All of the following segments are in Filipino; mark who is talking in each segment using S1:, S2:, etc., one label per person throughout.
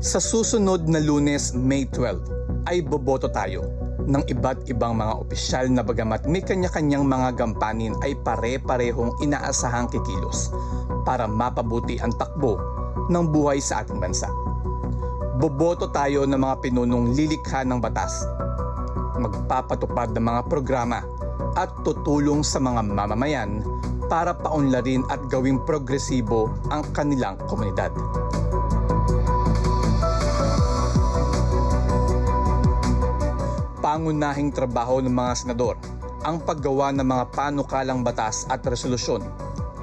S1: Sa susunod na Lunes, May 12, ay boboto tayo ng iba't ibang mga opisyal na bagamat may kanya-kanyang mga gampanin ay pare-parehong inaasahang kikilos para mapabuti ang takbo ng buhay sa ating bansa. Boboto tayo ng mga pinunong lilikha ng batas, magpapatupad ng mga programa at tutulong sa mga mamamayan para paunlarin at gawing progresibo ang kanilang komunidad. Pangunahing trabaho ng mga senador ang paggawa ng mga panukalang batas at resolusyon.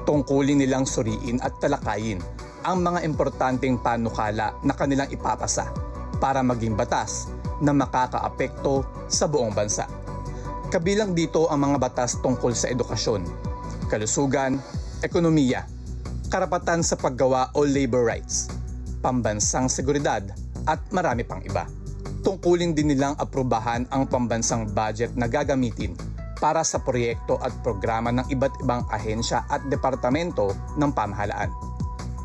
S1: Tungkulin nilang suriin at talakayin ang mga importanteng panukala na kanilang ipapasa para maging batas na makakaapekto sa buong bansa. Kabilang dito ang mga batas tungkol sa edukasyon, kalusugan, ekonomiya, karapatan sa paggawa o labor rights, pambansang seguridad at marami pang iba. Tungkulin din nilang aprubahan ang pambansang budget na gagamitin para sa proyekto at programa ng iba't ibang ahensya at departamento ng pamahalaan.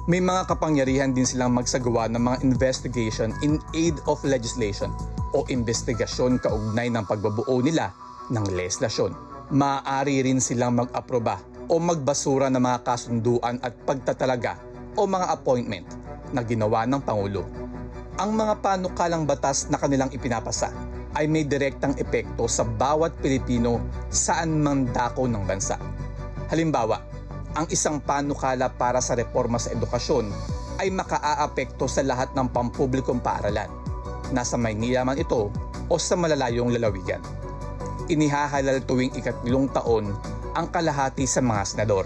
S1: May mga kapangyarihan din silang magsagawa ng mga investigation in aid of legislation o investigasyon kaugnay ng pagbabuo nila ng legislasyon. Maaari rin silang mag-aproba o magbasura ng mga kasunduan at pagtatalaga o mga appointment na ginawa ng Pangulo. Ang mga panukalang batas na kanilang ipinapasa ay may direktang epekto sa bawat Pilipino saan man dako ng bansa. Halimbawa, ang isang panukala para sa reforma sa edukasyon ay makaaapekto sa lahat ng pampublikong paaralan, nasa Maynila man ito o sa malalayong lalawigan. Inihahalal tuwing ikatlong taon ang kalahati sa mga senador.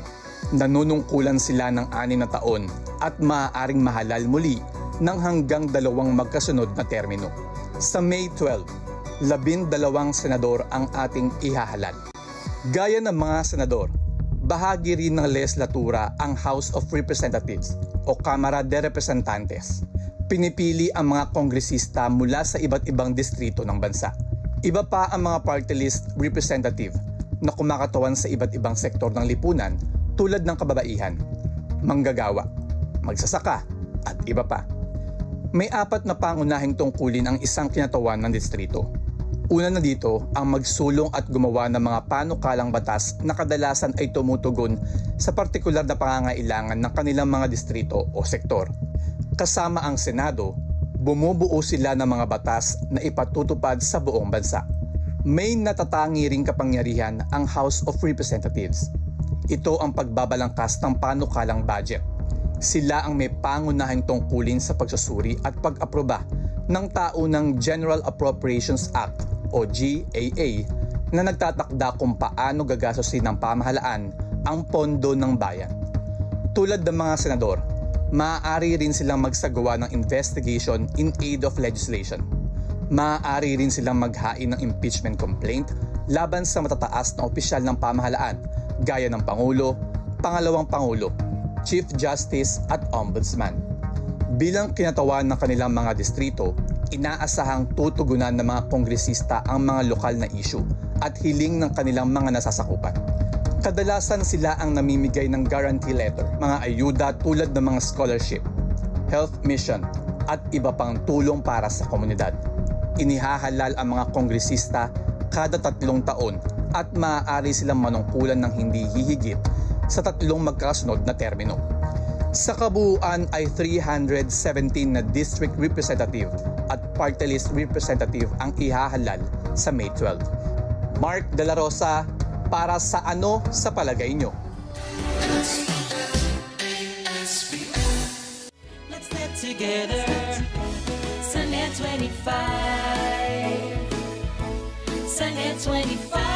S1: Nanunungkulan sila ng 6 na taon at maaaring mahalal muli ng hanggang 2 magkasunod na termino. Sa May 12, 12 senador ang ating ihahalal. Gaya ng mga senador, bahagi rin ng legislatura ang House of Representatives o Kamara de Representantes. Pinipili ang mga kongresista mula sa iba't ibang distrito ng bansa. Iba pa ang mga party list representative na kumakatawan sa iba't ibang sektor ng lipunan tulad ng kababaihan, manggagawa, magsasaka at iba pa. May 4 na pangunahing tungkulin ang isang kinatawan ng distrito. Una na dito ang magsulong at gumawa ng mga panukalang batas na kadalasan ay tumutugon sa partikular na pangangailangan ng kanilang mga distrito o sektor. Kasama ang Senado, bumubuo sila ng mga batas na ipatutupad sa buong bansa. May natatangi ring kapangyarihan ang House of Representatives. Ito ang pagbabalangkas ng panukalang budget. Sila ang may pangunahing tungkulin sa pagsusuri at pag-aproba ng taunang General Appropriations Act o GAA na nagtatakda kung paano gagastusin ng pamahalaan ang pondo ng bayan. Tulad ng mga senador, maaari rin silang magsagawa ng investigation in aid of legislation. Maaari rin silang maghain ng impeachment complaint laban sa matataas na opisyal ng pamahalaan gaya ng Pangulo, Pangalawang Pangulo, Chief Justice at Ombudsman. Bilang kinatawan ng kanilang mga distrito, inaasahang tutugunan ng mga kongresista ang mga lokal na issue at hiling ng kanilang mga nasasakupan. Kadalasan sila ang namimigay ng guarantee letter, mga ayuda tulad ng mga scholarship, health mission at iba pang tulong para sa komunidad. Inihahalal ang mga kongresista kada 3 taon at maaari silang manungkulan ng hindi hihigit sa 3 magkasunod na termino. Sa kabuuan ay 317 na district representative at party list representative ang ihahalal sa May 12. Mark De La Rosa, para sa ano sa palagay nyo?
S2: Let's get together, Sunday 25, Sunday 25.